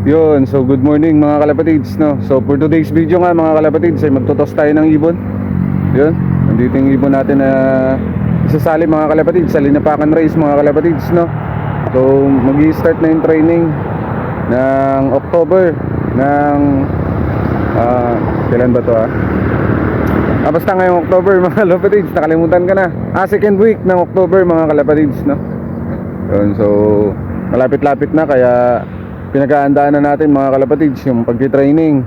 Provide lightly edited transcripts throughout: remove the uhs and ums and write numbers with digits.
Yun, so good morning mga kalapatids, no? So for today's video nga mga kalapatids ay magtutos tayo ng ibon. Yun, nandito yung ibon natin na isasali mga kalapatids sa linapakan race mga kalapatids, no? So mag-i-start na yung training ng October ng kailan ba to basta ngayong October mga kalapatids, nakalimutan ka na. Second week ng October mga kalapatids, no? Yun, so malapit-lapit na, kaya pinag-aandaan na natin mga kalapatids yung pagti-training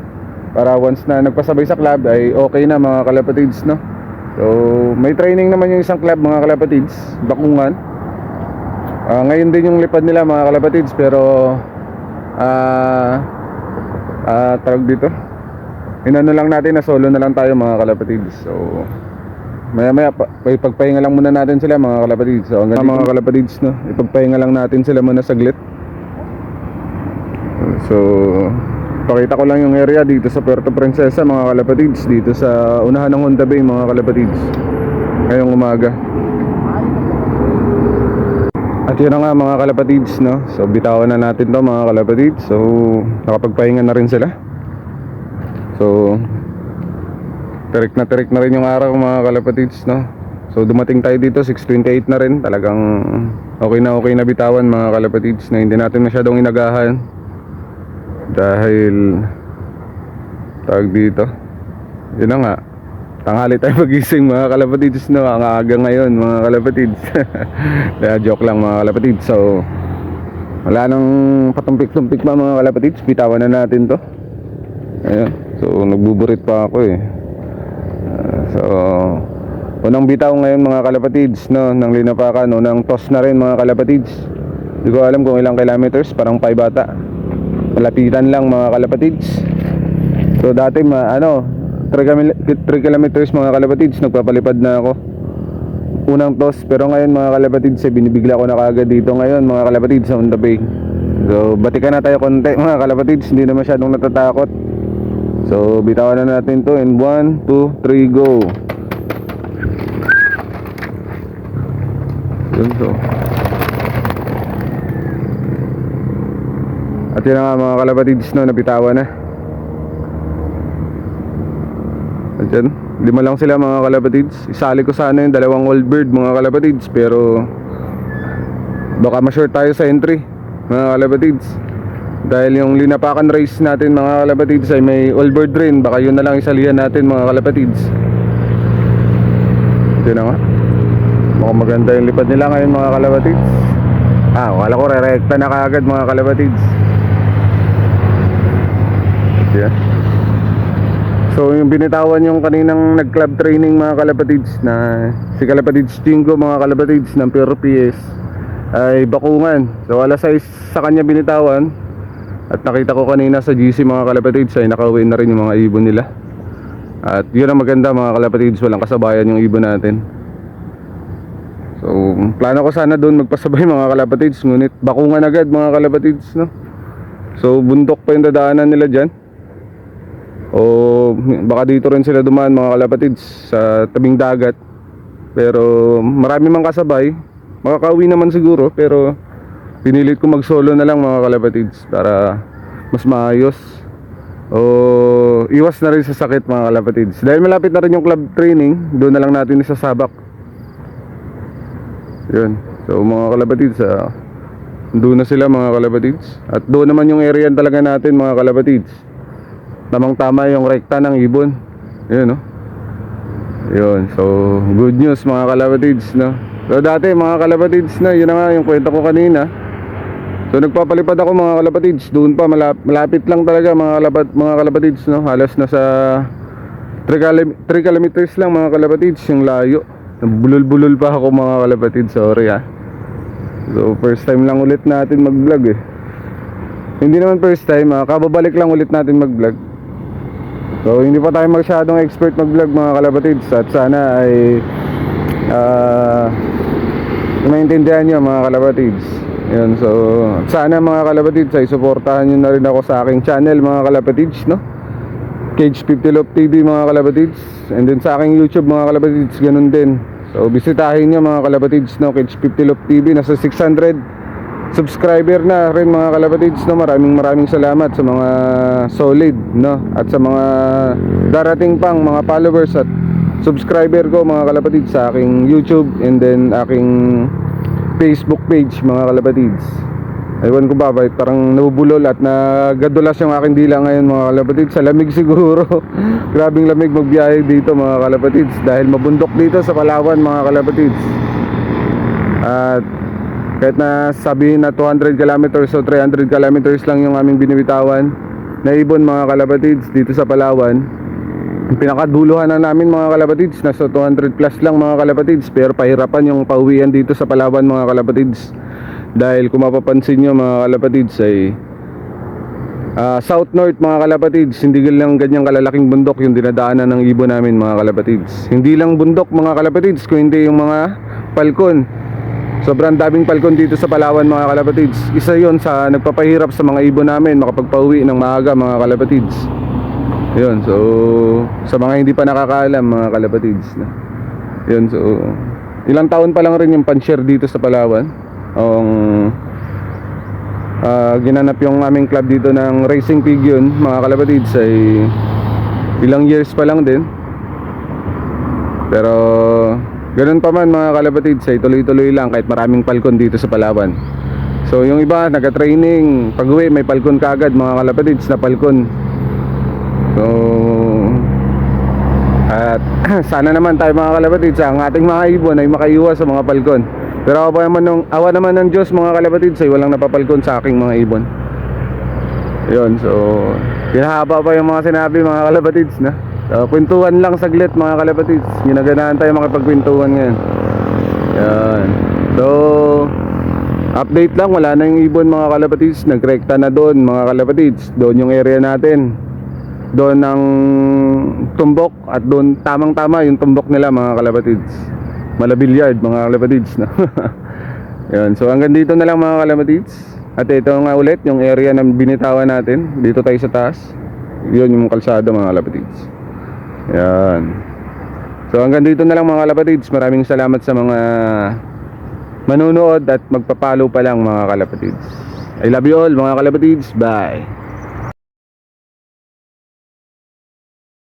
para once na nagpasabay sa club ay okay na mga kalapatids, no? So may training naman yung isang club mga kalapatids, Bakungan. Ngayon din yung lipad nila mga kalapatids, pero tawag dito, inano lang natin na solo na lang tayo mga kalapatids. So maya maya ipagpahinga lang muna natin sila mga kalapatids. So hanggang mga kalapatids, no, ipagpahinga lang natin sila muna saglit. So pakita ko lang yung area dito sa Puerto Princesa mga kalapatids, dito sa unahan ng Honda Bay mga kalapatids ngayong umaga. At yun na nga mga kalapatids, no, so bitawan na natin to mga kalapatids. So nakapagpahinga na rin sila. So tirik na rin yung araw mga kalapatids, no. So dumating tayo dito 6:28 na rin. Talagang okay na bitawan mga kalapatids, na hindi natin masyadong inagahan dahil tawag dito, yun na nga, tanghali tayo magising mga kalapatids, no. Ang aga ngayon mga kalapatids. Joke lang mga kalapatids. So wala nang patumpik-tumpik pa mga kalapatids, bitawan na natin to. Ayan. So nagbuburit pa ako so unang bitaw ngayon mga kalapatids, no, ng linapakan, unang toss na rin mga kalapatids. Hindi ko alam kung ilang kilometers, parang 5 bata. Malapitan lang mga kalapatids. So dati 3 kilometers mga kalapatids, nagpapalipad na ako unang toss. Pero ngayon mga kalapatids binibigla ko na kagad dito ngayon mga kalapatids sa Honda Bay. So batikan na tayo konti mga kalapatids, hindi na masyadong natatakot. So bitawan na natin to in 1, 2, 3, go. Yun, so at yun na nga mga kalapatids, no, nabitawan na. At yan, 5 lang sila mga kalapatids. Isali ko sana yung 2 old bird mga kalapatids, pero baka ma-short tayo sa entry mga kalapatids, dahil yung linapakan race natin mga kalapatids ay may old bird rin. Baka yun na lang isalihan natin mga kalapatids. Ito na nga, mukhang maganda yung lipad nila ngayon mga kalapatids. Wala ko re-recta na kaagad mga kalapatids. Yeah. So yung binitawan yung kaninang nag-club training mga kalapatids, na si Kalapatids Chingo mga kalapatids ng Pure PS, ay Bakungan. So alas 6 sa kanya binitawan. At nakita ko kanina sa GC mga kalapatids ay nakauwi na rin yung mga ibon nila. At yun ang maganda mga kalapatids, walang kasabayan yung ibon natin. So plano ko sana doon magpasabay mga kalapatids, ngunit Bakungan agad mga kalapatids, no? So bundok pa yung dadaanan nila dyan, o baka dito rin sila dumaan mga kalapatids sa tabing dagat. Pero marami mang kasabay, makakauwi naman siguro. Pero pinilit ko mag solo na lang mga kalapatids para mas maayos, o iwas na rin sa sakit mga kalapatids. Dahil malapit na rin yung club training, doon na lang natin isasabak. Yun, so mga kalapatids, doon na sila mga kalapatids. At doon naman yung area talaga natin mga kalapatids. Tamang tama yung rekta ng ibon. Yun, no? Yun, so good news mga kalapatids, no? So dati mga kalapatids, na yun na nga yung kwento ko kanina. So nagpapalipad ako mga kalapatids, doon pa malapit lang talaga mga kalapatids, no? Halos nasa 3 kilometers lang mga kalapatids yung layo. Bulol-bulol pa ako mga kalapatids, sorry So first time lang ulit natin mag-vlog Hindi naman first time, kababalik lang ulit natin mag-vlog. So hindi pa tayo masyadong expert mag-vlog mga kalapatids. At sana ay maintindihan nyo mga kalapatids. Yun, so sana mga kalapatids ay suportahan nyo na rin ako sa aking channel mga kalapatids, no? Cage 50 Loop TV mga kalapatids. And then sa aking YouTube mga kalapatids, ganun din. So bisitahin nyo mga kalapatids, no? Cage 50 Loop TV, nasa 600 subscriber na rin mga kalapatids, no? Maraming salamat sa mga solid, no? At sa mga darating pang mga followers at subscriber ko mga kalapatids sa aking YouTube and then aking Facebook page mga kalapatids. Ewan ko ba, parang nabubulol at nagadulas yung aking dila ngayon mga kalapatids. Sa lamig siguro. Grabing lamig magbiyahe dito mga kalapatids dahil mabundok dito sa Palawan mga kalapatids. At kahit na sabihin na 200 kilometers o 300 kilometers lang yung aming binibitawan na ibon mga kalapatids dito sa Palawan, pinakaduluhan na namin mga kalapatids, nasa 200 plus lang mga kalapatids. Pero pahirapan yung pauwian dito sa Palawan mga kalapatids. Dahil kung mapapansin nyo mga kalapatids ay south north mga kalapatids, hindi lang ganyang kalalaking bundok yung dinadaanan ng ibon namin mga kalapatids. Hindi lang bundok mga kalapatids, kundi yung mga palkon. Sobrang daming palkon dito sa Palawan mga kalapatids. Isa yon sa nagpapahirap sa mga ibon namin makapagpauwi ng maaga mga kalapatids. Yun, so sa mga hindi pa nakakaalam mga kalapatids, yun, so ilang taon pa lang rin yung pan-share dito sa Palawan. Ginanap yung aming club dito ng Racing Pig yun mga kalapatids ay ilang years pa lang din. Pero ganun pa man mga kalapatids ay tuloy-tuloy lang kahit maraming palkon dito sa Palawan. So yung iba nag-training, pag uwi may palkon kaagad mga kalapatids na palkon. So at sana naman tayo mga kalapatids ang ating mga ibon ay makaiwas sa mga palkon. Pero awa naman ng Diyos mga kalapatids ay walang napapalkon sa aking mga ibon. Yun, so pinahaba pa yung mga sinabi mga kalapatids na. So, kwentuhan lang saglit mga kalapatids. Ginaganahan tayo makipagkwentuhan ngayon. Yan. So update lang, wala na yung ibon mga kalapatids. Nagrekta na doon mga kalapatids. Doon yung area natin. Doon ang tumbok at doon tamang tama yung tumbok nila mga kalapatids. Malabilyard mga kalapatids na. Yan. So hanggang dito na lang mga kalapatids. At ito nga ulit yung area na binitawan natin. Dito tayo sa taas. Yun yung kalsada mga kalapatids. Yan. So hanggang dito na lang mga kalapatids. Maraming salamat sa mga manunood at magpapalo pa lang mga kalapatids. I love you all mga kalapatids. Bye.